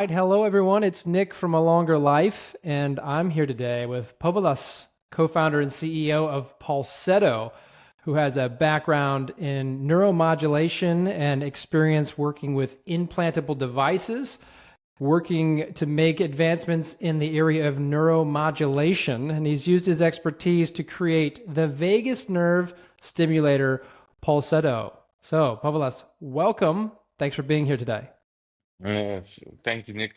Right, hello everyone. It's Nick from A Longer Life, and I'm here today with Povilas, co-founder and CEO of Pulsetto, who has a background in neuromodulation and experience working with implantable devices, working to make advancements in the area of neuromodulation, and he's used his expertise to create the vagus nerve stimulator Pulsetto. So, Povilas, welcome. Thanks for being here today. Uh, Thank you, Nick.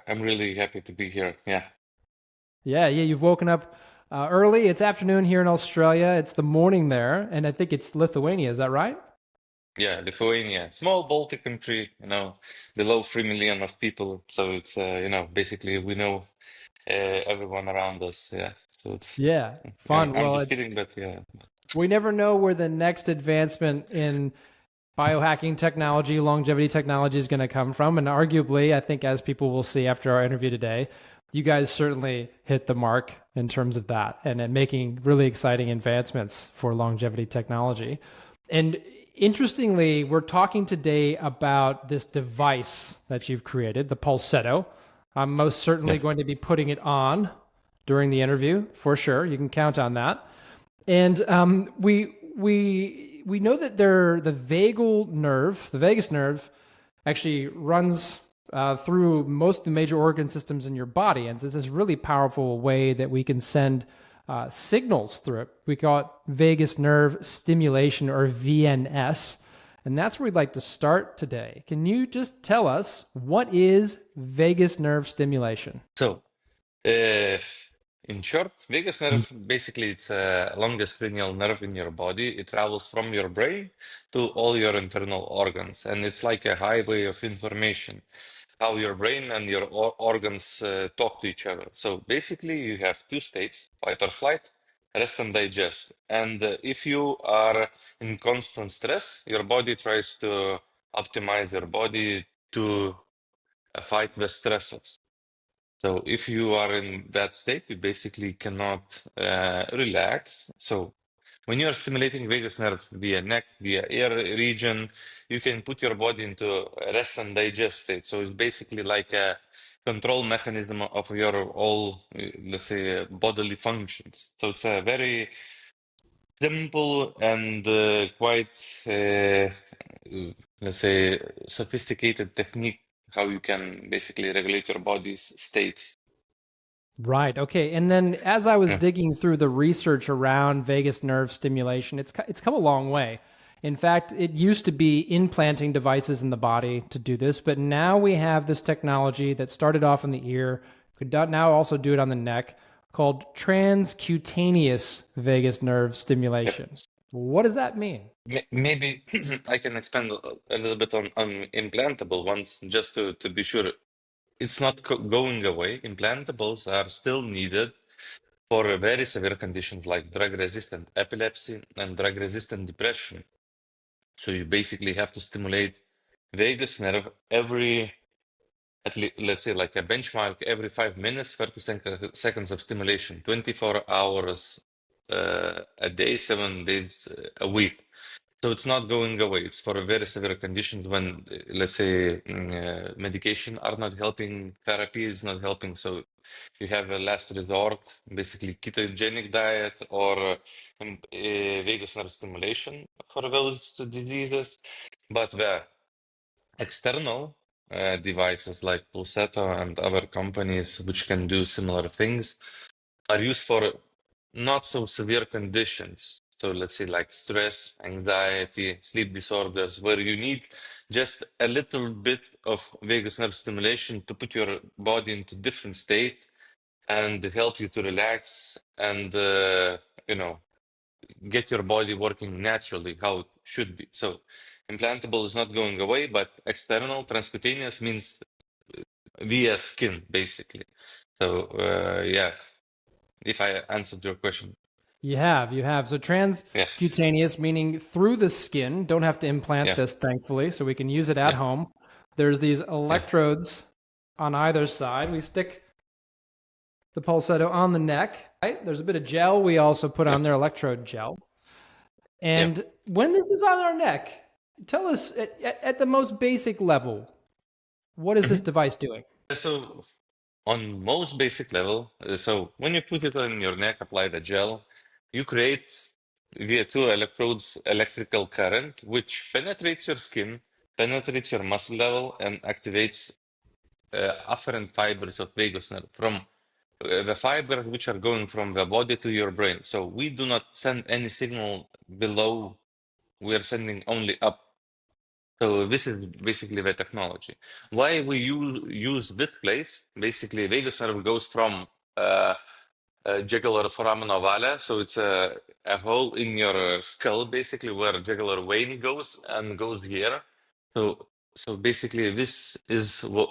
I'm really happy to be here. Yeah, Yeah, you've woken up early. It's afternoon here in Australia. It's the morning there, and I think it's Lithuania. Is that right? yeah, Lithuania, small Baltic country, below 3 million of people. So it's, basically we know everyone around us. Yeah, so it's, Yeah, fun. I'm Well, just it's kidding, but yeah. we never know where the next advancement in biohacking technology, longevity technology is going to come from, and arguably, I think as people will see after our interview today, you guys certainly hit the mark in terms of that and making really exciting advancements for longevity technology. And interestingly, we're talking today about this device that you've created, the Pulsetto. I'm most certainly Yeah. going to be putting it on during the interview for sure. You can count on that. And we know that the vagal nerve, the vagus nerve, actually runs through most of the major organ systems in your body, and so this is really powerful way that we can send signals through it. We call it vagus nerve stimulation, or VNS, and that's where we'd like to start today. Can you just tell us what is vagus nerve stimulation? So, uh, in short, vagus nerve, basically it's a longest cranial nerve in your body. It travels from your brain to all your internal organs, and it's like a highway of information, how your brain and your organs talk to each other. So basically, you have two states: fight or flight, rest and digest. And if you are in constant stress, your body tries to optimize your body to fight the stressors. So if you are in that state, you basically cannot relax. So when you are stimulating vagus nerve via neck, via ear region, you can put your body into a rest and digest state. So it's basically like a control mechanism of your all, let's say, bodily functions. So it's a very simple and quite, let's say, sophisticated technique how you can basically regulate your body's states. Right. Okay. And then as I was Yeah. digging through the research around vagus nerve stimulation, it's come a long way. In fact, it used to be implanting devices in the body to do this, but now we have this technology that started off in the ear, could now also do it on the neck, called transcutaneous vagus nerve Yep. stimulation. What does that mean? Maybe I can expand a little bit on implantable ones just to be sure it's not going away. Implantables are still needed for very severe conditions like drug-resistant epilepsy and drug-resistant depression. So you basically have to stimulate vagus nerve every, let's say like a benchmark, every 5 minutes, 30 seconds of stimulation, 24 hours a day, 7 days a week. So it's not going away. It's for very severe conditions when, let's say, medication are not helping, therapy is not helping. So you have a last resort, basically ketogenic diet or vagus nerve stimulation for those diseases. But the external devices like Pulsetto and other companies which can do similar things are used for not so severe conditions. So let's say like stress, anxiety, sleep disorders, where you need just a little bit of vagus nerve stimulation to put your body into different state and help you to relax and you know get your body working naturally how it should be. So implantable is not going away, but external transcutaneous means via skin basically. So yeah, if I answered your question. You have. So Yeah, transcutaneous, meaning through the skin. Don't have to implant yeah, this, thankfully, so we can use it at yeah, home. There's these yeah, electrodes on either side. We stick the pulsetto on the neck, right? There's a bit of gel we also put yeah, on there, electrode gel. yeah. And when this is on our neck, tell us at the most basic level, What is this Mhm. device doing? So on most basic level, so when you put it on your neck, apply the gel, you create via two electrodes electrical current, which penetrates your skin, penetrates your muscle level, and activates afferent fibers of vagus nerve from the fibers which are going from the body to your brain. So we do not send any signal below, we are sending only up. So this is basically the technology. Why we use this place? Basically, vagus nerve goes from jugular foramen ovale, so it's a hole in your skull, basically where jugular vein goes and goes here. So basically, this is what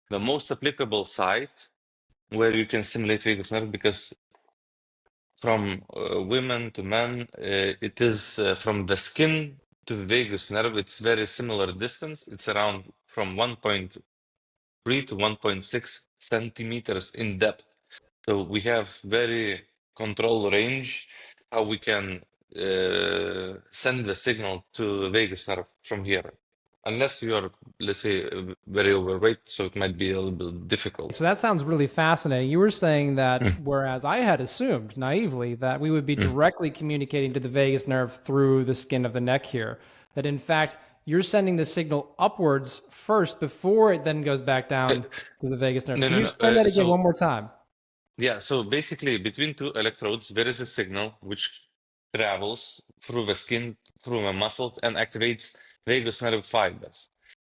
the most applicable site where you can stimulate vagus nerve because from women to men, it is from the skin to the vagus nerve. It's very similar distance. It's around from 1.3 to 1.6 centimeters in depth. So we have very control range how we can send the signal to the vagus nerve from here. Unless you are, let's say, very overweight, so it might be a little bit difficult. So that sounds really fascinating. You were saying that Mm, whereas I had assumed naively that we would be mm. directly communicating to the vagus nerve through the skin of the neck here, that in fact you're sending the signal upwards first before it then goes back Uh, down to the vagus nerve. no, Can no, you no. explain that again So one more time? yeah, so basically between two electrodes, there is a signal which travels through the skin, through the muscles, and activates vagus nerve fibers.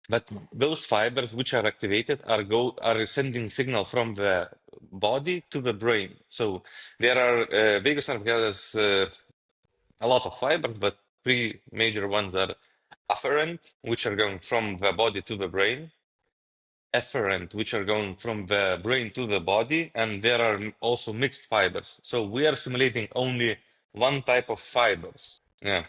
But those fibers which are activated are sending signal from the body to the brain. So there are vagus nerve has a lot of fibers, but three major ones are afferent, which are going from the body to the brain, efferent, which are going from the brain to the body, and there are also mixed fibers. So we are simulating only one type of fibers. Yeah,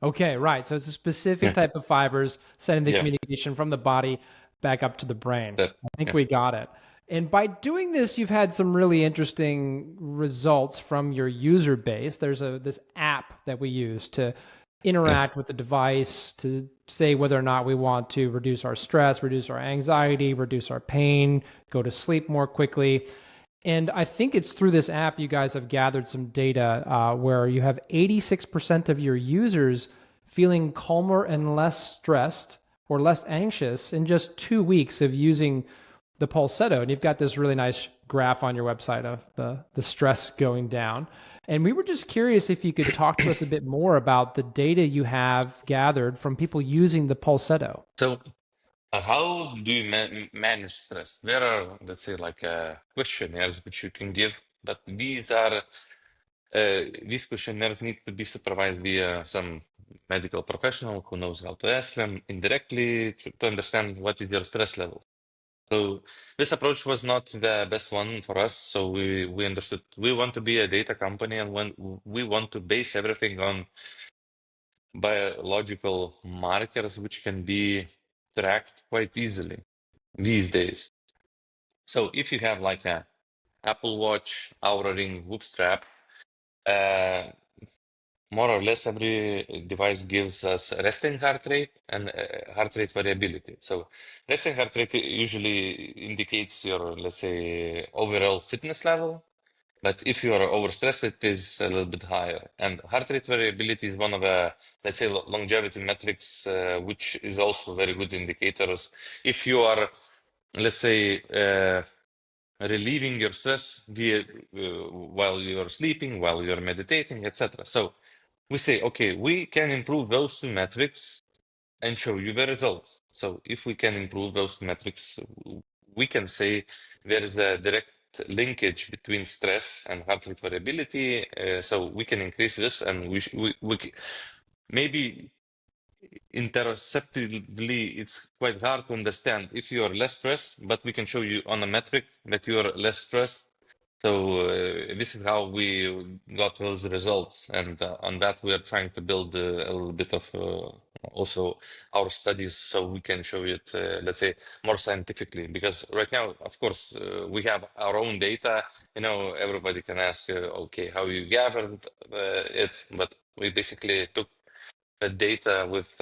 Okay, right. So it's a specific yeah, type of fibers sending the yeah, communication from the body back up to the brain. that, I think yeah, we got it. And by doing this, you've had some really interesting results from your user base. There's this app that we use to yeah. interact with the device to say whether or not we want to reduce our stress, reduce our anxiety, reduce our pain, go to sleep more quickly. And I think it's through this app you guys have gathered some data where you have 86% of your users feeling calmer and less stressed or less anxious in just 2 weeks of using the Pulsetto. And you've got this really nice graph on your website of the stress going down. And we were just curious if you could talk to us a bit more about the data you have gathered from people using the Pulsetto. So how do you manage stress? There are, let's say, like questionnaires which you can give, but these questionnaires need to be supervised via some medical professional who knows how to ask them indirectly to understand what is your stress level. So this approach was not the best one for us. So we understood we want to be a data company, and when we want to base everything on biological markers which can be tracked quite easily these days. So if you have like a Apple Watch, Aura Ring, Whoop Strap, uh, more or less every device gives us resting heart rate and heart rate variability. So resting heart rate usually indicates your, let's say, overall fitness level. But if you are overstressed, it is a little bit higher. And heart rate variability is one of the, let's say, longevity metrics, which is also very good indicators. If you are, let's say, relieving your stress while you are sleeping, while you are meditating, etc. So we say, okay, we can improve those two metrics and show you the results. So if we can improve those metrics, we can say there is a direct linkage between stress and heart rate variability. So we can increase this, and maybe interceptively it's quite hard to understand if you are less stressed, but we can show you on a metric that you are less stressed. So this is how we got those results, and on that we are trying to build a little bit of also our studies, so we can show it, let's say, more scientifically. Because right now, of course, we have our own data. You know, everybody can ask, okay, how you gathered it, but we basically took the data with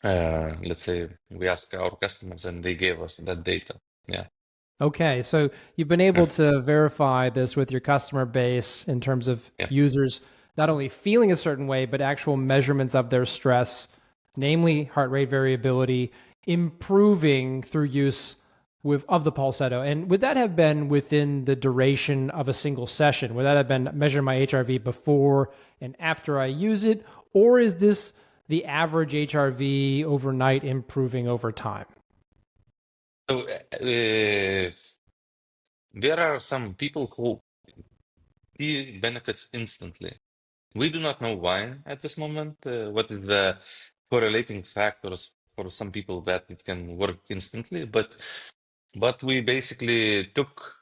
let's say we ask our customers and they gave us that data. Yeah. Okay, so you've been Yeah. able to verify this with your customer base in terms of Yeah. users not only feeling a certain way, but actual measurements of their stress, namely heart rate variability, improving through use of the Pulsetto. And would that have been within the duration of a single session? Would that have been measuring my HRV before and after I use it? Or is this the average HRV overnight improving over time? So there are some people who see benefits instantly. We do not know why at this moment. What is the correlating factors for some people that it can work instantly? But we basically took,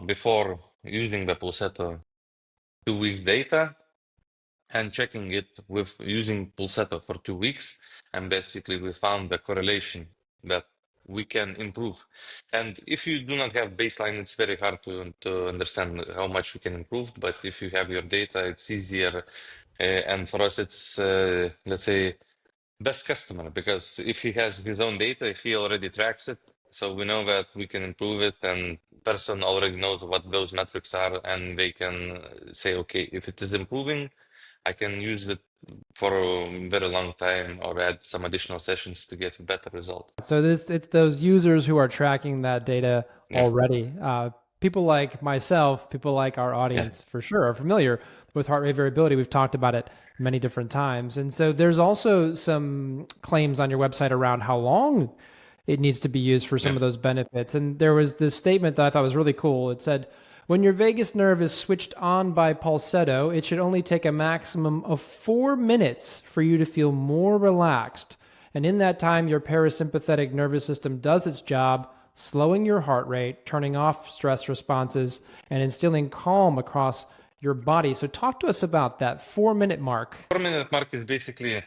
before using the Pulsetto, 2 weeks data and checking it with using Pulsetto for 2 weeks, and basically we found the correlation that we can improve. And if you do not have baseline, it's very hard to understand how much you can improve. But if you have your data, it's easier. And for us, it's let's say best customer, because if he has his own data, he already tracks it, so we know that we can improve it, and person already knows what those metrics are, and they can say, okay, if it is improving, I can use it for a very long time or add some additional sessions to get a better result. So it's those users who are tracking that data Yeah, already. People like myself, people like our yeah, audience for sure are familiar with heart rate variability. We've talked about it many different times. And so there's also some claims on your website around how long it needs to be used for some yeah. of those benefits. And there was this statement that I thought was really cool. It said, when your vagus nerve is switched on by Pulsetto, it should only take a maximum of 4 minutes for you to feel more relaxed. And in that time, your parasympathetic nervous system does its job, slowing your heart rate, turning off stress responses, and instilling calm across your body. So, talk to us about that 4 minute mark. 4 minute mark is basically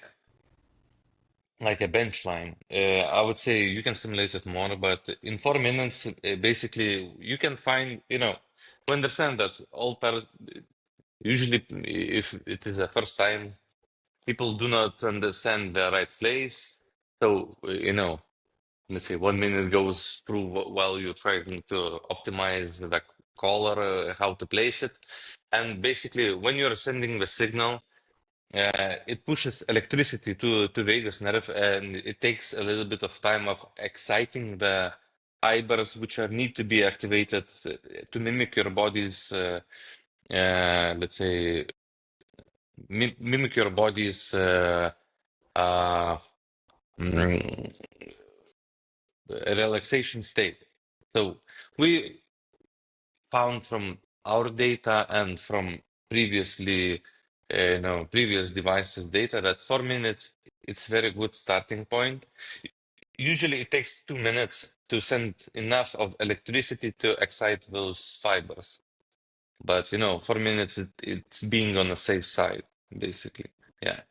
like a bench line. I would say you can simulate it more, but in 4 minutes, basically you can find, to understand that usually if it is the first time, people do not understand the right place. So, let's say 1 minute goes through while you're trying to optimize the collar, how to place it. And basically, when you're sending the signal, it pushes electricity to vagus nerve, and it takes a little bit of time of exciting the fibers which are need to be activated to mimic your body's, let's say, mimic your body's uh, mm, relaxation state. So we found from our data and from previous devices data that 4 minutes, it's very good starting point. Usually it takes 2 minutes to send enough of electricity to excite those fibers. But 4 minutes, it's being on the safe side, basically. Yeah.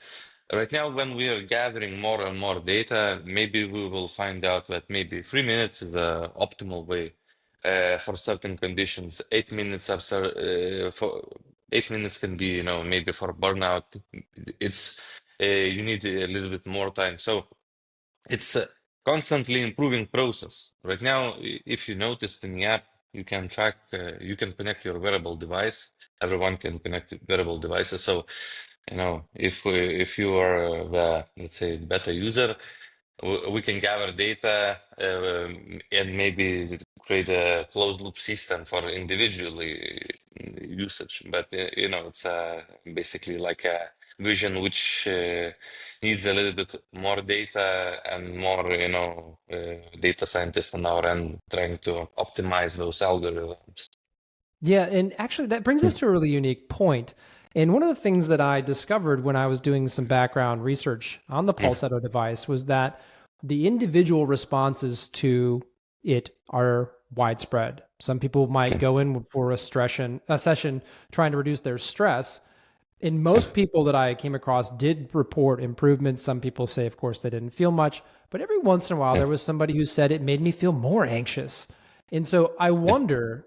Right now, when we are gathering more and more data, maybe we will find out that maybe 3 minutes is the optimal way for certain conditions. 8 minutes for 8 minutes can be, maybe for burnout. It's you need a little bit more time. So it's a constantly improving process. Right now, if you noticed in the app, you can track, you can connect your wearable device. Everyone can connect wearable devices. So, if you are the, let's say, beta user, we can gather data and maybe create a closed loop system for individually usage. But it's basically like a vision which needs a little bit more data and more, data scientists on our end trying to optimize those algorithms. Yeah, and actually, that brings us to a really unique point. And one of the things that I discovered when I was doing some background research on the Mm, Pulsetto device was that the individual responses to it are widespread. Some people might yeah, go in for a session trying to reduce their stress, and yeah, most people that I came across did report improvements. Some people say, of course, they didn't feel much, but every once in a while yeah, there was somebody who said it made me feel more anxious. And so I yeah. wonder,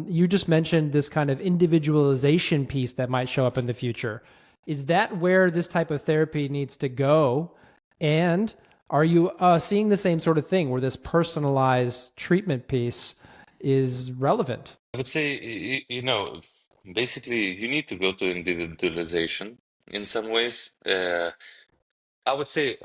you just mentioned this kind of individualization piece that might show up in the future. Is that where this type of therapy needs to go? And Are you seeing the same sort of thing where this personalized treatment piece is relevant? I would say, basically, you need to go to individualization in some ways. I would say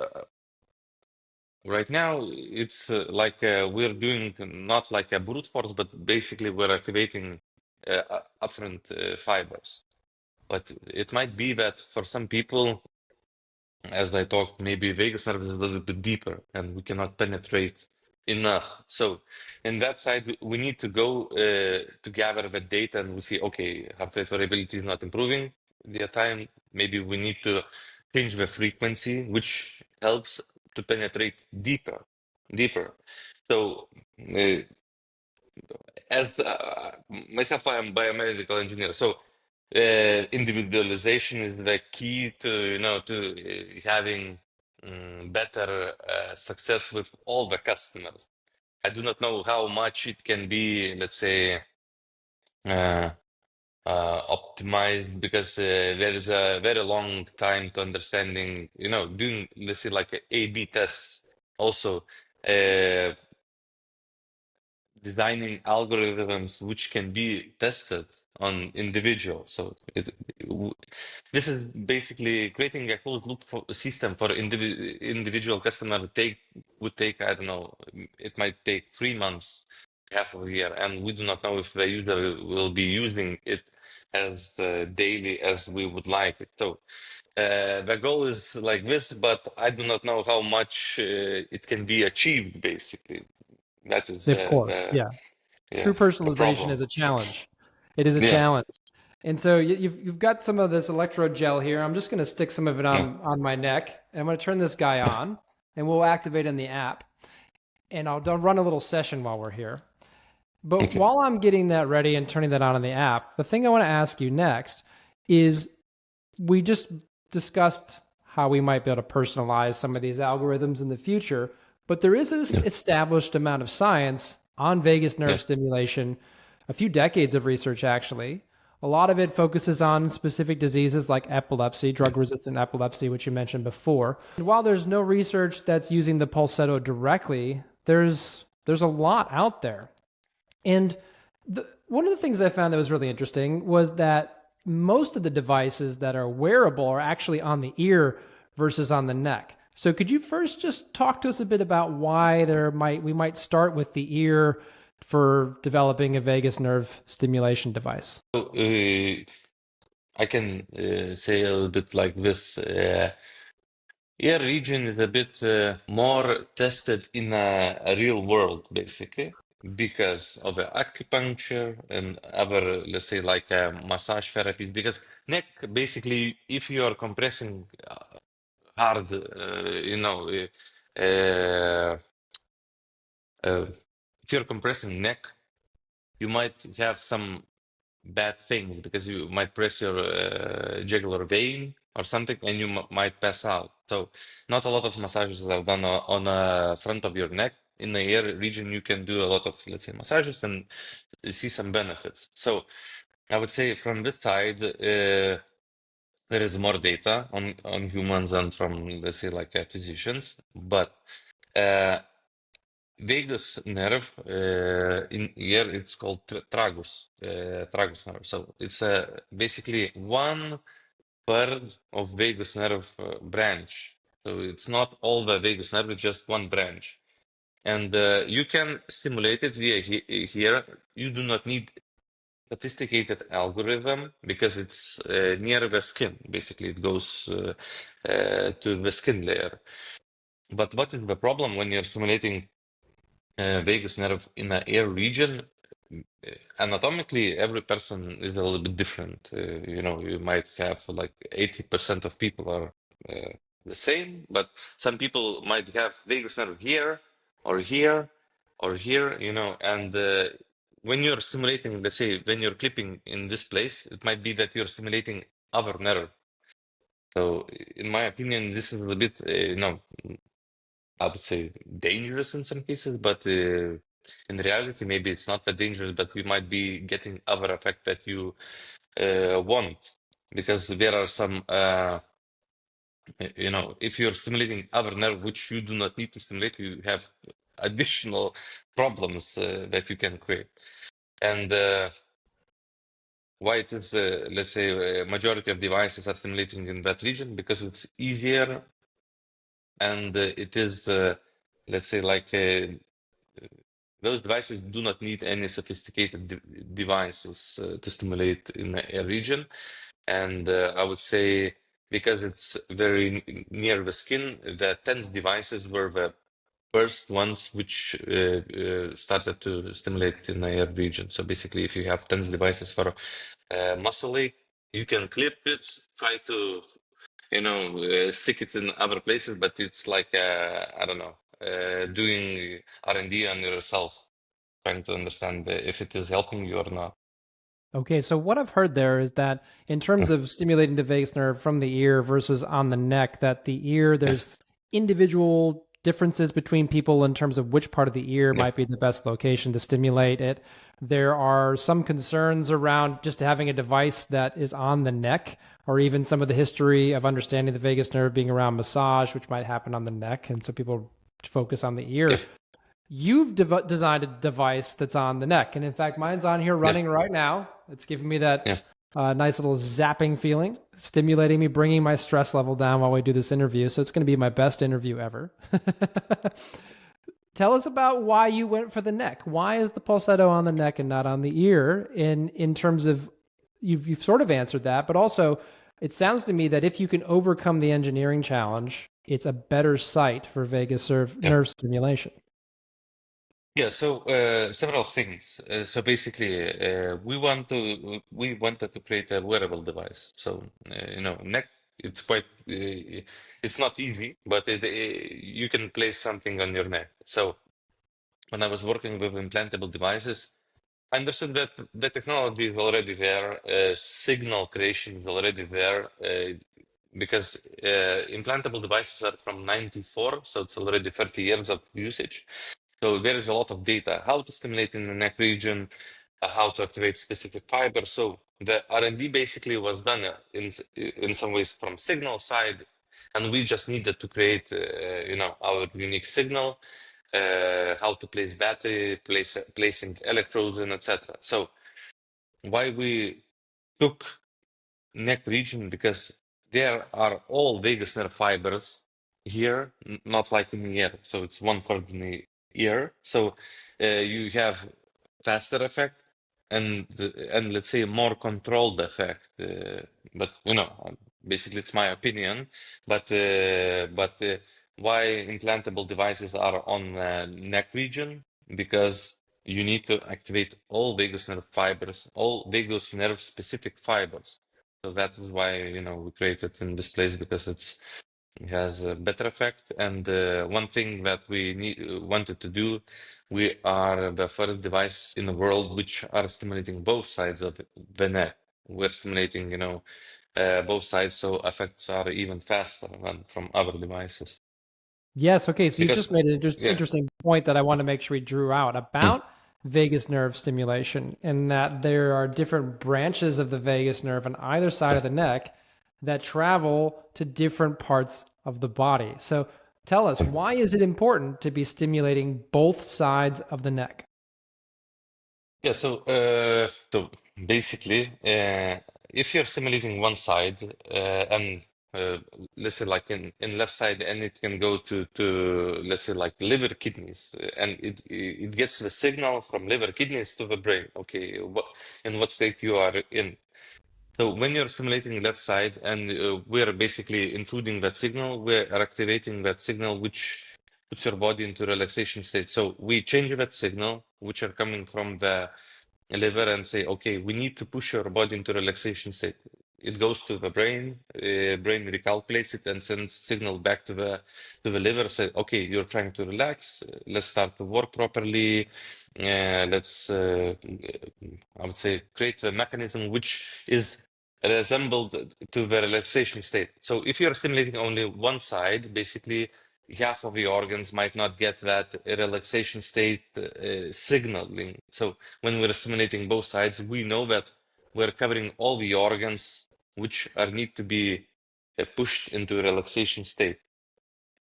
right now it's like we're doing not like a brute force, but basically we're activating afferent fibers. But it might be that for some people, as I talked, maybe vagus nerve is a little bit deeper and we cannot penetrate enough. So, in that side, we need to go to gather the data and we see, okay, heart rate variability is not improving the time. Maybe we need to change the frequency, which helps to penetrate deeper. So, uh, as myself, I am biomedical engineer. So individualization is the key to having better success with all the customers. I do not know how much it can be, let's say, uh, optimized because there is a very long time to understanding, doing, let's say, like A/B tests. Also, uh, designing algorithms which can be tested on individuals. So this is basically creating a closed loop for system for individual customer would take, I don't know, it might take 3 months, half of a year, and we do not know if the user will be using it as daily as we would like it. So the goal is like this, but I do not know how much it can be achieved, basically. That is Of course, the yeah. yeah True the personalization problem. is a challenge. It is a Yeah, challenge. And so you've got some of this electrode gel here. I'm just going to stick some of it yeah. on my neck, and I'm going to turn this guy on, and we'll activate in the app. And I'll run a little session while we're here. But Okay. while I'm getting that ready and turning that on in the app, the thing I want to ask you next is we just discussed how we might be able to personalize some of these algorithms in the future, but there is an Yeah, established amount of science on vagus yeah, nerve stimulation, a few decades of research actually. A lot of it focuses on specific diseases like epilepsy, yeah. drug resistant epilepsy, which you mentioned before. And while there's no research that's using the Pulsetto directly, there's a lot out there. And one of the things I found that was really interesting was that most of the devices that are wearable are actually on the ear versus on the neck. So could you first just talk to us a bit about why we might start with the ear for developing a vagus nerve stimulation device? So I can say a little bit like this. Ear region is a bit more tested in a real world, basically, because of the acupuncture and other, let's say, like massage therapies. Because neck, basically, if you are compressing hard, uh, uh, if you're compressing neck, you might have some bad things because you might press your jugular vein or something and you might pass out. So not a lot of massages are done on the front of your neck. In the ear region, you can do a lot of, let's say, massages and see some benefits. So I would say from this side, there is more data on humans and from, let's say, like physicians, but uh, vagus nerve in ear, it's called tragus nerve. So it's basically one third of vagus nerve branch. So it's not all the vagus nerve, it's just one branch. And you can stimulate it via here. You do not need sophisticated algorithm because it's near the skin. Basically, it goes to the skin layer. But what is the problem when you're stimulating vagus nerve in the ear region? Anatomically, every person is a little bit different. You might have like 80% of people are the same, but some people might have vagus nerve here or here or here, and when you're stimulating, let's say, when you're clipping in this place, it might be that you're stimulating other nerve. So, in my opinion, this is a bit, I would say dangerous in some cases, but in reality, maybe it's not that dangerous, but we might be getting other effect that you want because there are some if you're stimulating other nerve which you do not need to stimulate, you have additional problems that you can create. And why it is, let's say, a majority of devices are stimulating in that region, because it's easier, and it is, let's say, like those devices do not need any sophisticated devices to stimulate in a region. And I would say, because it's very near the skin, the TENS devices were the first ones which started to stimulate in the air region. So basically, if you have TENS devices for muscle ache, you can clip it, try to stick it in other places, but it's like I don't know, doing R&D on yourself, trying to understand if it is helping you or not. Okay, so what I've heard there is that in terms of stimulating the vagus nerve from the ear versus on the neck, that the ear, Yeah, there's individual differences between people in terms of which part of the ear yeah, might be the best location to stimulate it. There are some concerns around just having a device that is on the neck, or even some of the history of understanding the vagus nerve being around massage, which might happen on the neck. And so people focus on the yeah, ear. You've designed a device that's on the neck. And in fact, mine's on here yeah, running right now. It's giving me that yeah. nice little zapping feeling, stimulating me, bringing my stress level down while we do this interview. So it's going to be my best interview ever. Tell us about why you went for the neck. Why is the Pulsetto on the neck and not on the ear? In terms of, you've sort of answered that, but also it sounds to me that if you can overcome the engineering challenge, it's a better site for vagus Yeah. nerve stimulation. Yeah, so several things. So basically, we wanted to create a wearable device. So neck. It's quite. It's not easy, but you can place something on your neck. So when I was working with implantable devices, I understood that the technology is already there. Signal creation is already there. Because implantable devices are from '94, so it's already 30 years of usage. So there is a lot of data, how to stimulate in the neck region, how to activate specific fibers. So the R&D basically was done in some ways from signal side, and we just needed to create, our unique signal, how to place battery, placing electrodes, and etc. So why we took neck region, because there are all vagus nerve fibers here, not like in the ear. So it's one third in the ear. So you have faster effect, and let's say a more controlled effect. But basically it's my opinion. But why implantable devices are on neck region? Because you need to activate all vagus nerve fibers, all vagus nerve specific fibers. So that is why we created in this place, because it has a better effect. And one thing that we wanted to do, we are the first device in the world which are stimulating both sides of the neck. We're stimulating, both sides, so effects are even faster than from other devices. Yes. Okay. So you Because just made an yeah, interesting point that I want to make sure we drew out mm, about vagus nerve stimulation, and that there are different branches of the vagus nerve on either side of the neck that travel to different parts of the body. So tell us, why is it important to be stimulating both sides of the neck? yeah. So basically, if you're stimulating one side, and uh, let's say like in left side, and it can go to let's say like liver, kidneys, and it gets the signal from liver, kidneys to the brain. Okay, in what state you are in. So when you're stimulating left side, and we're basically intruding that signal, we're activating that signal, which puts your body into relaxation state. So we change that signal, which are coming from the liver, and say, okay, we need to push your body into relaxation state. It goes to the brain, brain recalculates it and sends signal back to the liver. Say, okay, you're trying to relax. Let's start to work properly. Let's, I would say, create a mechanism which is resembled to the relaxation state. So if you're stimulating only one side, basically half of the organs might not get that relaxation state signaling. So when we're stimulating both sides, we know that we're covering all the organs which are need to be pushed into a relaxation state.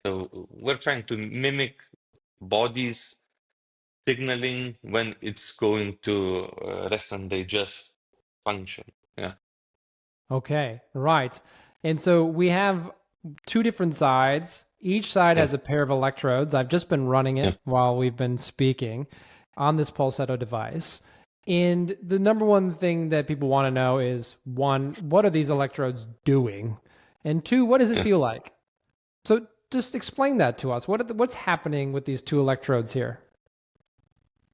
So we're trying to mimic body's signaling when it's going to rest and digest function. Yeah. Okay, right. And so we have two different sides. Each side Yeah. has a pair of electrodes. I've just been running Yeah. it while we've been speaking on this Pulsetto device. And the number one thing that people want to know is one, what are these electrodes doing? And two, what does it Yeah. feel like? So just explain that to us. What's happening with these two electrodes here?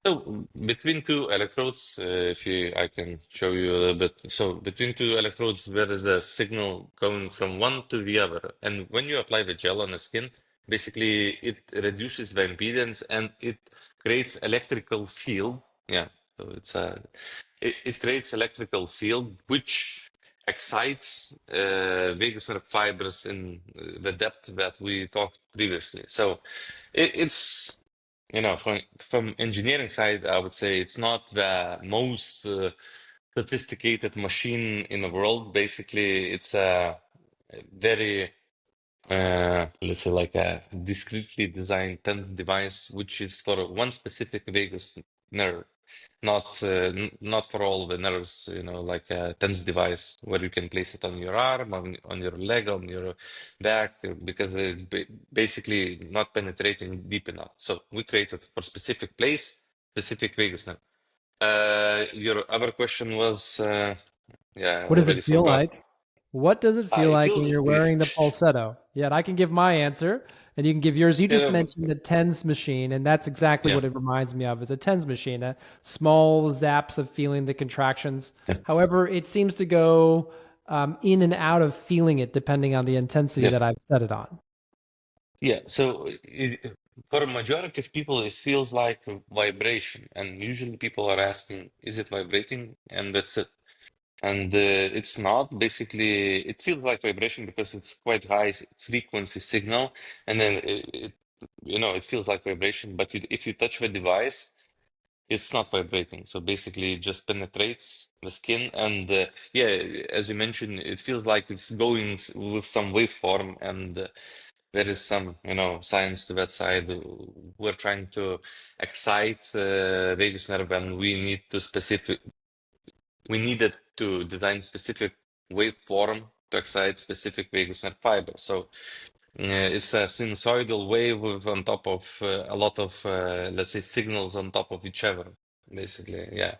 So between two electrodes, if you, I can show you a little bit. So between two electrodes, there is a signal going from one to the other. And when you apply the gel on the skin, basically it reduces the impedance and it creates electrical field. Yeah. So it creates electrical field which excites vagus nerve fibers in the depth that we talked previously. So it's from engineering side, I would say it's not the most sophisticated machine in the world. Basically, it's a very let's say like a discretely designed TENS device, which is for one specific vagus nerve, not for all the nerves. Like a TENS device where you can place it on your arm, on your leg, on your back, because it basically not penetrating deep enough. So we created for specific place, specific vagus nerve. Your other question was, yeah, I What does already it feel forgot. like? What does it feel I like feel, when you're wearing the Pulsetto? Yeah, and I can give my answer, and you can give yours. You you just know, mentioned the TENS machine, and that's exactly yeah. what it reminds me of, is a TENS machine, small zaps of feeling the contractions. However, it seems to go in and out of feeling it depending on the intensity Yeah. that I've set it on. Yeah, so for a majority of people, it feels like a vibration, and usually people are asking, "Is it vibrating?" And that's it. And it's not. Basically, it feels like vibration because it's quite high frequency signal, and then it feels like vibration. But if you touch the device, it's not vibrating. So basically, it just penetrates the skin, and yeah, as you mentioned, it feels like it's going with some waveform, and there is some, science to that side. We're trying to excite vagus nerve, and we needed to design specific waveform to excite specific vagus nerve fiber. So it's a sinusoidal wave with on top of a lot of, let's say, signals on top of each other, basically. Yeah.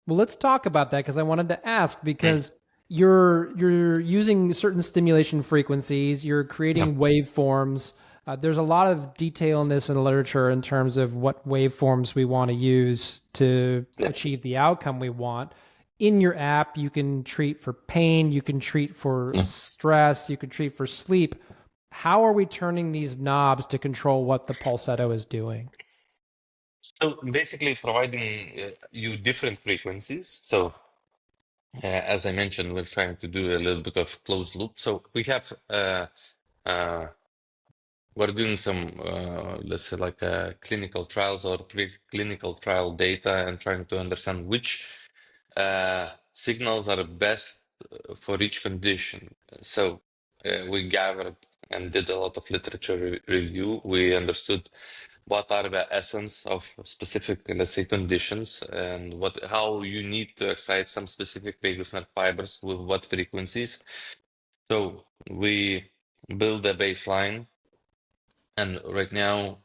Well, let's talk about that because I wanted to ask Mm. because you're using certain stimulation frequencies, you're Yeah. creating waveforms. There's a lot of detail in this in the literature in terms of what waveforms we want to use to Yeah. achieve the outcome we want. In your app, you can treat for pain, you can treat for Yeah. stress, you can treat for sleep. How are we turning these knobs to control what the Pulsetto is doing? So basically providing you different frequencies. So as I mentioned, we're trying to do a little bit of closed loop. So we have uh, we're doing some let's say like clinical trials or preclinical trial data and trying to understand which signals are best for each condition. So we gathered and did a lot of literature review. We understood what are the essence of specific, let's say, conditions, and how you need to excite some specific vagus nerve fibers with what frequencies. So we build a baseline, and right now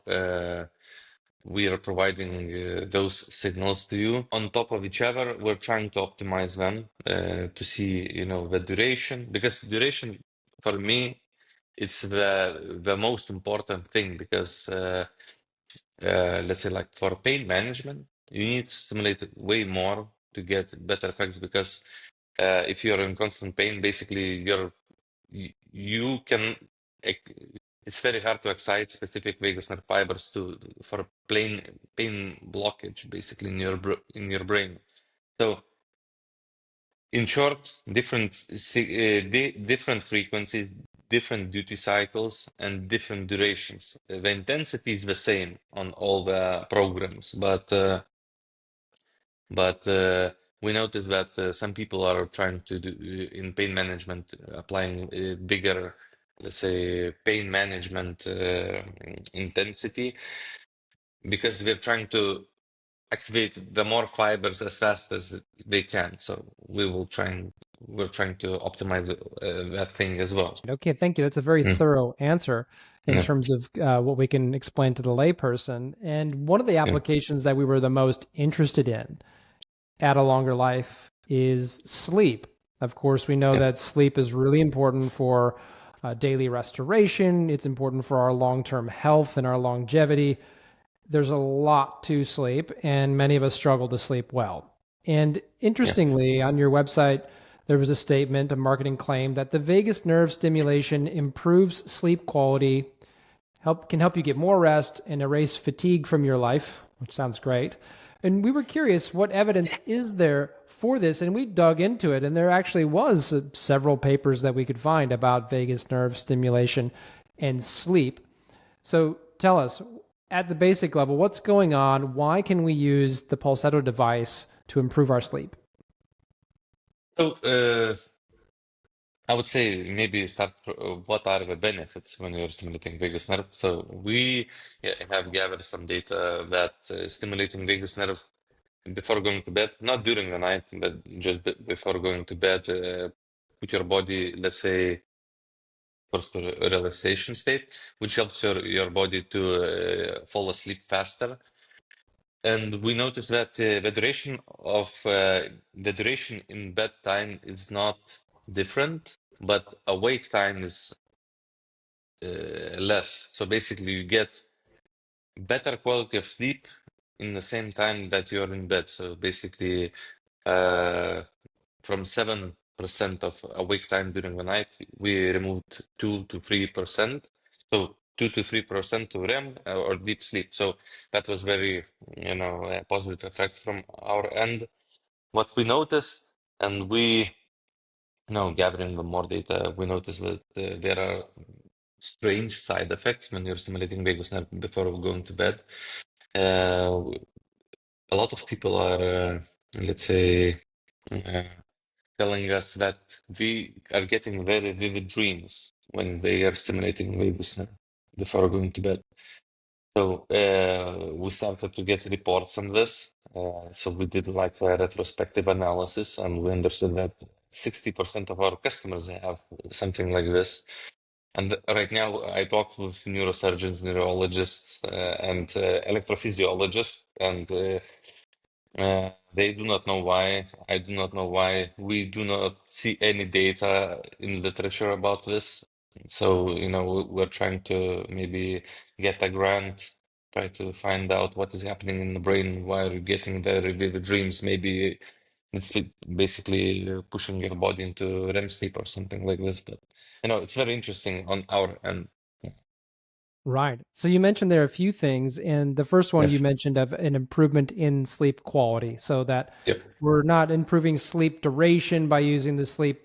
we are providing those signals to you on top of each other. We're trying to optimize them to see, the duration, because duration for me it's the most important thing, because let's say like for pain management, you need to stimulate it way more to get better effects, because if you're in constant pain, basically you can it's very hard to excite specific vagus nerve fibers for plain pain blockage, basically in your brain. So in short, different frequencies, different duty cycles, and different durations. The intensity is the same on all the programs, but we noticed that some people are trying to do in pain management, applying bigger, let's say, pain management intensity, because we're trying to activate the more fibers as fast as they can. So we're trying to optimize that thing as well. Okay, thank you. That's a very Mm, thorough answer in yeah, terms of what we can explain to the layperson. And one of the yeah, applications that we were the most interested in at A Longer Life is sleep. Of course, we know yeah, that sleep is really important for daily restoration, it's important for our long term health and our longevity. There's a lot to sleep, and many of us struggle to sleep well. And yeah, interestingly, on your website, there was a statement, a marketing claim that the vagus nerve stimulation improves sleep quality, can help you get more rest and erase fatigue from your life, which sounds great. And we were curious, what evidence is there for this? And we dug into it, and there actually was several papers that we could find about vagus nerve stimulation and sleep. So tell us, at the basic level, what's going on? Why can we use the Pulsetto device to improve our sleep? So I would say maybe start what are the benefits when you're stimulating vagus nerve. So we have gathered some data that stimulating vagus nerve before going to bed, not during the night, but just before going to bed, put your body, let's say, first to a relaxation state, which helps your body to fall asleep faster. And we noticed that the duration in bedtime is not different, but awake time is less. So basically, you get better quality of sleep in the same time that you're in bed. So basically, uh, from 7% of awake time during the night, we removed 2 to 3%. So 2 to 3% to REM or deep sleep. So that was very, a positive effect from our end. What we noticed, and we, gathering the more data, we noticed that there are strange side effects when you're stimulating vagus nerve before going to bed. Uh, a lot of people are, let's say, uh, telling us that we are getting very vivid dreams when they are stimulating vagus nerve before going to bed. So we started to get reports on this. So we did like a retrospective analysis, and we understood that 60% of our customers have something like this. And right now, I talk with neurosurgeons, neurologists, and electrophysiologists, and they do not know why. I do not know why. We do not see any data in literature about this. So, we're trying to maybe get a grant, try to find out what is happening in the brain, why are you getting very vivid dreams. Maybe it's basically pushing your body into REM sleep or something like this. But, it's very interesting on our end. Right. So you mentioned there are a few things, and the first one you Yes. mentioned of an improvement in sleep quality, so that Yep. we're not improving sleep duration by using the sleep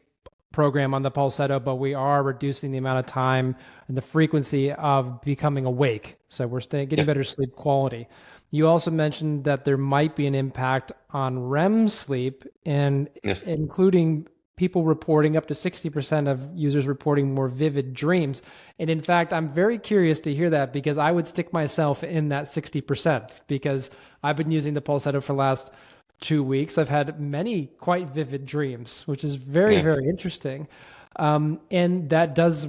program on the Pulsetto, but we are reducing the amount of time and the frequency of becoming awake. So we're getting Yeah. better sleep quality. You also mentioned that there might be an impact on REM sleep, and Yeah. including people reporting up to 60% of users reporting more vivid dreams. And in fact, I'm very curious to hear that because I would stick myself in that 60% because I've been using the Pulsetto for the last 2 weeks. I've had many quite vivid dreams, which is very, Yeah. very interesting. And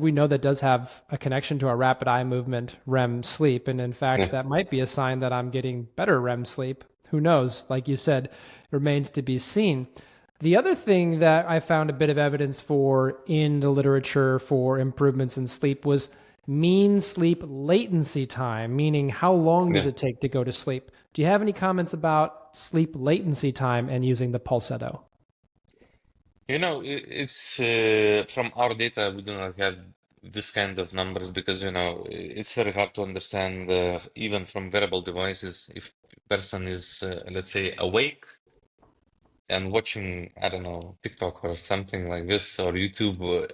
we know that does have a connection to our rapid eye movement REM sleep. And in fact, Yeah. that might be a sign that I'm getting better REM sleep. Who knows? Like you said, remains to be seen. The other thing that I found a bit of evidence for in the literature for improvements in sleep was mean sleep latency time, meaning how long does Yeah. it take to go to sleep? Do you have any comments about sleep latency time and using the Pulsetto? It's from our data, we do not have this kind of numbers because, it's very hard to understand, even from wearable devices, if person is, let's say, awake and watching, I don't know, TikTok or something like this, or YouTube,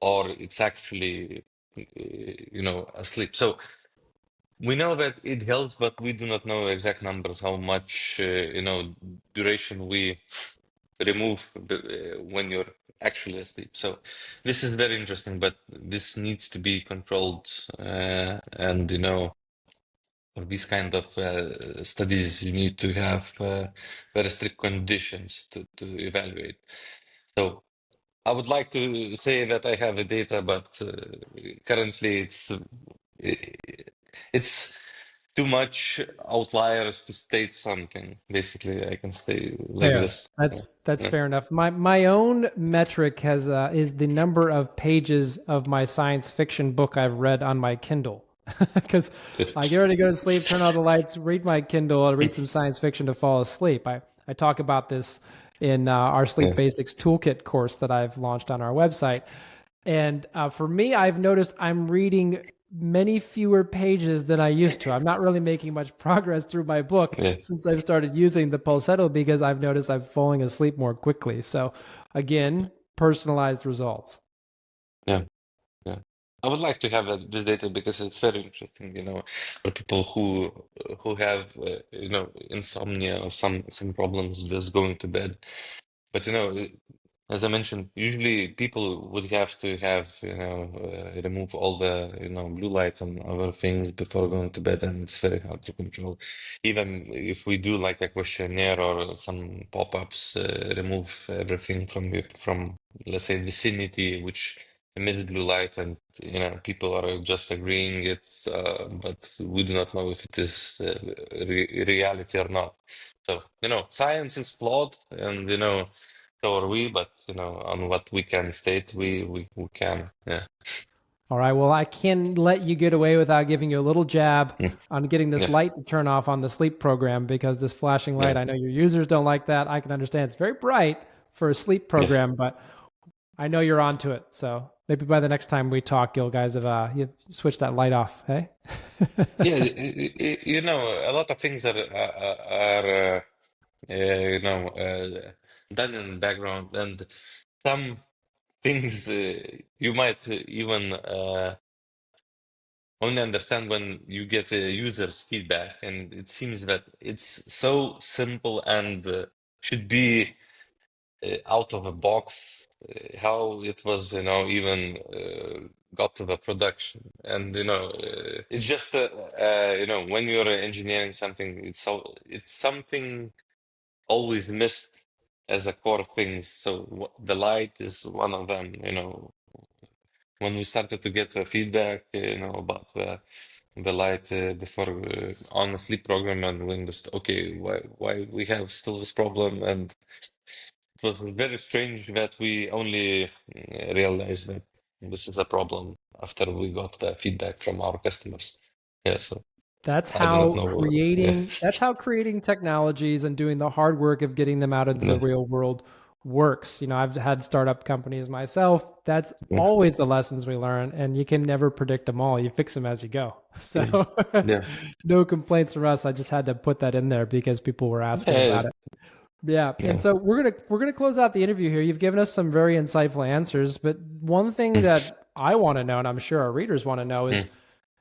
or it's actually, asleep. So we know that it helps, but we do not know exact numbers, how much, duration we remove when you're actually asleep. So this is very interesting, but this needs to be controlled, and for these kind of studies, you need to have very strict conditions to evaluate. So I would like to say that I have a data, but currently it's too much outliers to state something. Basically, I can say like Fair. this. That's Yeah, fair enough. My own metric has is the number of pages of my science fiction book I've read on my Kindle. Because I get ready to go to sleep, turn on the lights, read my Kindle, I'll read some science fiction to fall asleep. I talk about this in our Sleep yeah, Basics Toolkit course that I've launched on our website. And for me, I've noticed I'm reading many fewer pages than I used to. I'm not really making much progress through my book yeah, since I've started using the Pulsetto because I've noticed I'm falling asleep more quickly. So, again, personalized results. yeah. Yeah. I would like to have the data because it's very interesting, for people who have insomnia or some problems just going to bed. But as I mentioned, usually people would have to have remove all the blue light and other things before going to bed, and it's very hard to control. Even if we do like a questionnaire or some pop-ups, remove everything from let's say vicinity, which emits blue light, and people are just agreeing it, but we do not know if it is reality or not. So science is flawed, and so are we, but on what we can state, we can. Yeah. All right. Well, I can let you get away without giving you a little jab Mm. on getting this Yeah. light to turn off on the sleep program because this flashing light, Yeah. I know your users don't like that. I can understand it's very bright for a sleep Yeah. program, but I know you're onto it. So maybe by the next time we talk, you guys have you switched that light off. Hey. Yeah. A lot of things are done in the background, and some things you might even only understand when you get a user's feedback, and it seems that it's so simple and should be out of the box, how it was even got to the production. And it's just when you're engineering something, it's something always missed as a core thing. So the light is one of them. When we started to get the feedback, about the light before on the sleep program, and we understood, okay, why we have still this problem, and it was very strange that we only realized that this is a problem after we got the feedback from our customers. Yeah, so That's I do not how know. Yeah, creating technologies and doing the hard work of getting them out into the yeah, real world works. I've had startup companies myself. That's yeah, always the lessons we learn, and you can never predict them all. You fix them as you go. So yeah, yeah, no complaints from us. I just had to put that in there because people were asking yeah, about it. Yeah, and yeah. so we're gonna close out the interview here. You've given us some very insightful answers, but one thing Mm, that I want to know, and I'm sure our readers want to know, is mm,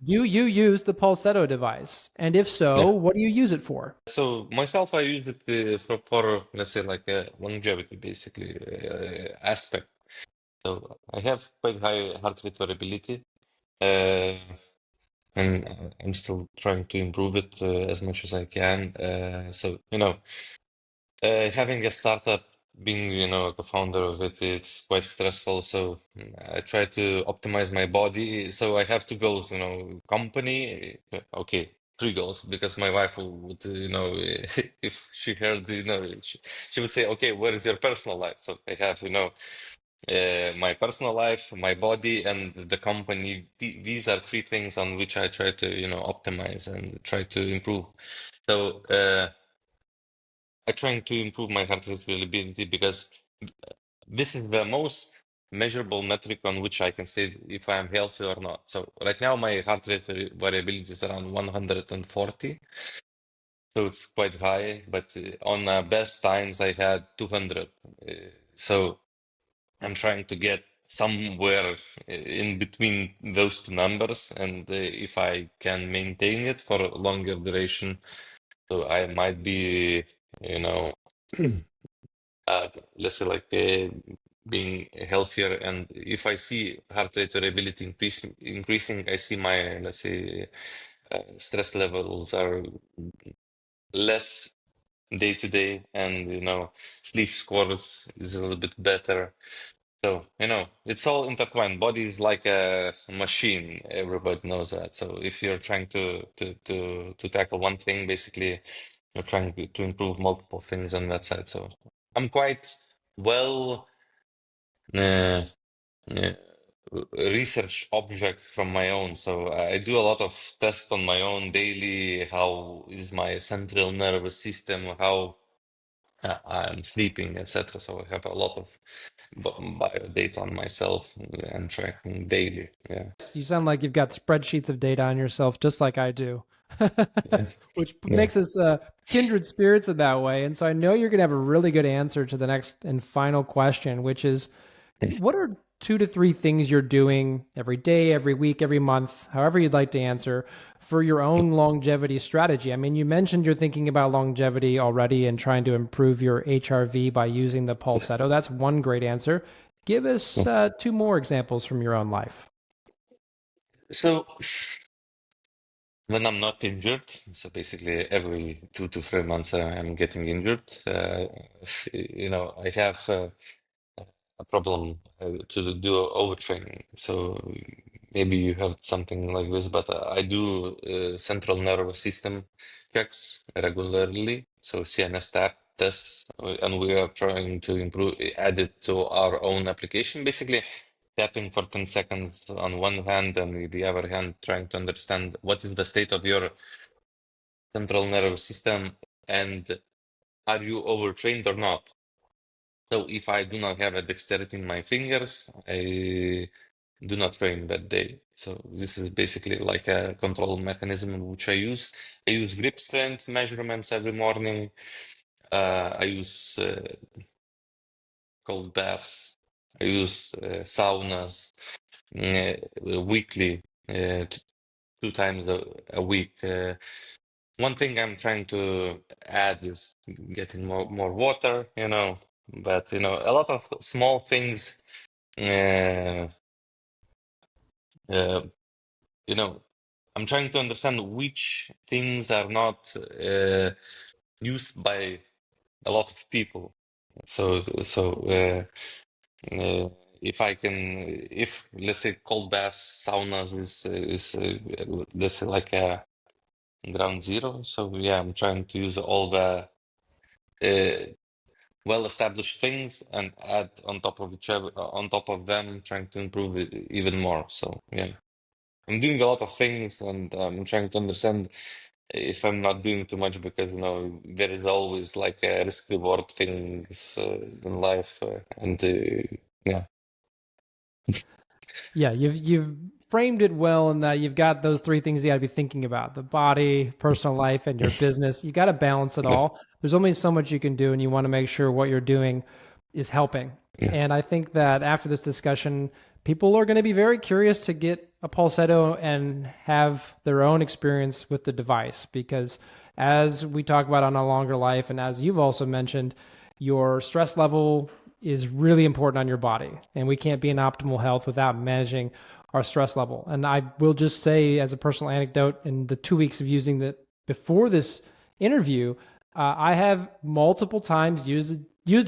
do you use the Pulsetto device? And if so, yeah. what do you use it for? So myself, I use it for let's say like a longevity, basically aspect. So I have quite high heart rate variability, uh, and I'm still trying to improve it as much as I can. So having a startup, being a co-founder of it, it's quite stressful. So I try to optimize my body. So I have two goals. Company. Okay, three goals, because my wife would, if she heard, she would say, okay, where is your personal life? So I have, my personal life, my body, and the company. These are three things on which I try to, optimize and try to improve. So I'm trying to improve my heart rate variability because this is the most measurable metric on which I can say if I am healthy or not. So right now my heart rate variability is around 140, so it's quite high. But on best times I had 200. So I'm trying to get somewhere in between those two numbers, and if I can maintain it for a longer duration, so I might be, you know. uh, let's say like being healthier. And if I see heart rate variability increasing, I see my, let's say, stress levels are less day to day, and sleep scores is a little bit better. So it's all intertwined. Body is like a machine. Everybody knows that. So if you're trying to tackle one thing, basically you're trying to improve multiple things on that side. So I'm quite well uh, uh, research object from my own. So I do a lot of tests on my own daily. How is my central nervous system? How I'm sleeping, etc. So I have a lot of bio data on myself and tracking daily. Yeah. You sound like you've got spreadsheets of data on yourself, just like I do, Yeah. which Yeah. makes us kindred spirits in that way. And so I know you're going to have a really good answer to the next and final question, which is what are 2 to 3 things you're doing every day, every week, every month, however you'd like to answer, for your own longevity strategy? I mean, you mentioned you're thinking about longevity already and trying to improve your HRV by using the Pulsetto. That's one great answer. Give us 2 more examples from your own life. So when I'm not injured, so basically every 2 to 3 months I'm getting injured. I have a problem to do overtraining. So maybe you have something like this, but I do central nervous system checks regularly. So CNS tests, and we are trying to improve, add it to our own application. Basically, tapping for 10 seconds on one hand, and with the other hand, trying to understand what is the state of your central nervous system, and are you overtrained or not? So if I do not have a dexterity in my fingers, I do not train that day. So this is basically like a control mechanism which I use. I use grip strength measurements every morning. I use cold baths. I use saunas weekly, 2 times a week. One thing I'm trying to add is getting more water, but a lot of small things. Uh, uh, you know, I'm trying to understand which things are not used by a lot of people. So uh, if I can, if let's say cold baths, saunas is let's say like a ground zero. So yeah, I'm trying to use all the uh, well-established things and add on top of each other, on top of them, trying to improve it even more. So yeah, I'm doing a lot of things, and I'm trying to understand if I'm not doing too much, because there is always like a risk reward things in life, and yeah. Yeah, you've framed it well in that you've got those 3 things you got to be thinking about: the body, personal life, and your business. You got to balance it Yeah, all. There's only so much you can do, and you want to make sure what you're doing is helping. yeah, And I think that after this discussion, people are going to be very curious to get a Pulsetto and have their own experience with the device, because as we talk about on a longer life, and as you've also mentioned, your stress level is really important on your body, and we can't be in optimal health without managing our stress level. And I will just say, as a personal anecdote, in the 2 weeks of using it before this interview, I have multiple times used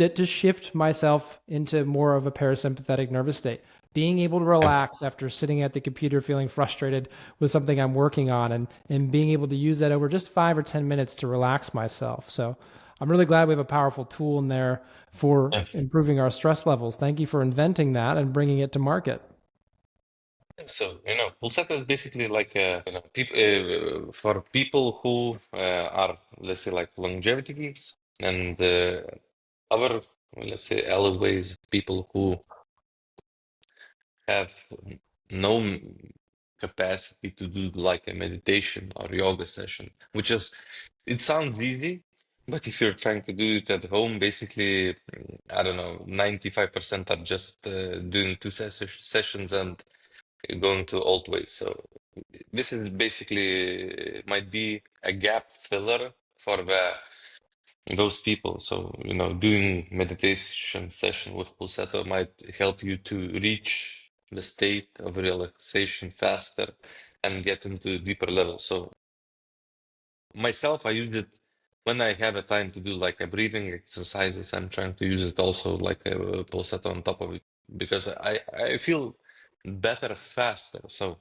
it to shift myself into more of a parasympathetic nervous state, being able to yeah. relax after sitting at the computer feeling frustrated with something I'm working on, and being able to use that over just 5 or 10 minutes to relax myself. So I'm really glad we have a powerful tool in there for Yeah. improving our stress levels. Thank you for inventing that and bringing it to market. So Pulsetto is basically like for people who are, let's say, like longevity geeks, and other, let's say, alleyways people who have no capacity to do like a meditation or yoga session, which is, it sounds easy, but if you're trying to do it at home, basically, I don't know, 95% are just doing two sessions and going to old ways. So this is basically might be a gap filler for the those people. So, doing meditation session with Pulsetto might help you to reach the state of relaxation faster and get into deeper levels. So myself, I use it when I have a time to do like a breathing exercises. I'm trying to use it also like a Pulsetto on top of it because I feel better faster. So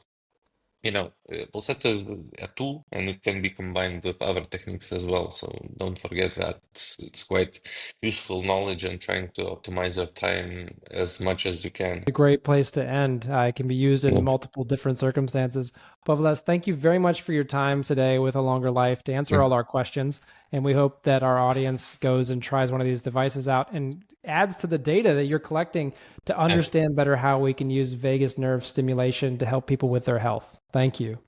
Pulsetto is a tool and it can be combined with other techniques as well. So don't forget that it's quite useful knowledge and trying to optimize your time as much as you can. A great place to end. It can be used in Yeah. multiple different circumstances. Povilas, thank you very much for your time today with A Longer Life to answer all our questions. And we hope that our audience goes and tries one of these devices out and adds to the data that you're collecting to Uh, understand better how we can use vagus nerve stimulation to help people with their health. Thank you.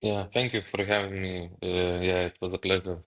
yeah, thank you for having me. Yeah, it was a pleasure.